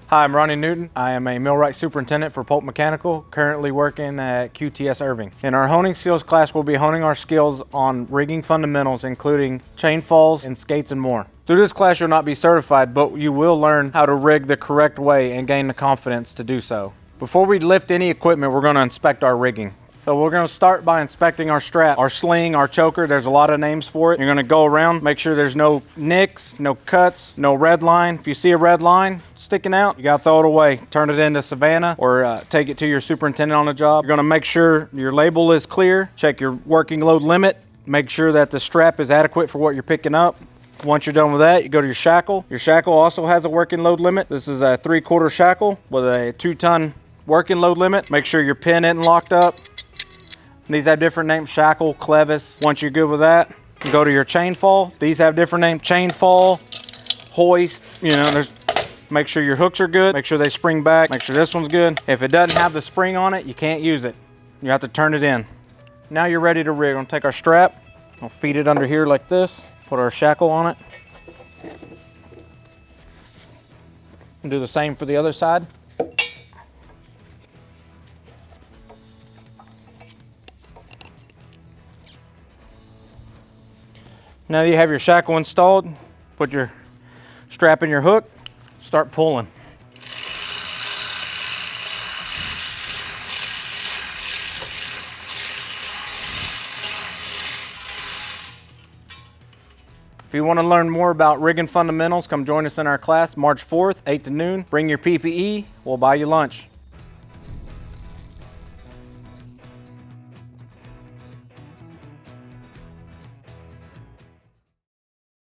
Hi, I'm Ronnie Newton. I am a millwright superintendent for Polk Mechanical, currently working at QTS Irving. In our honing skills class, we'll be honing our skills on rigging fundamentals, including chain falls and skates and more. Through this class, you'll not be certified, but you will learn how to rig the correct way and gain the confidence to do so. Before we lift any equipment, we're going to inspect our rigging. So we're going to start by inspecting our strap, our sling, our choker. There's a lot of names for it. You're going to go around, make sure there's no nicks, no cuts, no red line. If you see a red line sticking out, you got to throw it away. Turn it into Savannah or take it to your superintendent on the job. You're going to make sure your label is clear. Check your working load limit. Make sure that the strap is adequate for what you're picking up. Once you're done with that, you go to your shackle. Your shackle also has a working load limit. This is a 3/4 shackle with a 2-ton working load limit. Make sure your pin isn't locked up. These have different names, shackle, clevis. Once you're good with that, you go to your chain fall. These have different names, chain fall, hoist. Make sure your hooks are good. Make sure they spring back. Make sure this one's good. If it doesn't have the spring on it, you can't use it. You have to turn it in. Now you're ready to rig. We're gonna take our strap, we'll feed it under here like this, put our shackle on it. And do the same for the other side. Now that you have your shackle installed, put your strap in your hook, start pulling. If you want to learn more about rigging fundamentals, come join us in our class March 4th, 8 to noon. Bring your PPE, we'll buy you lunch.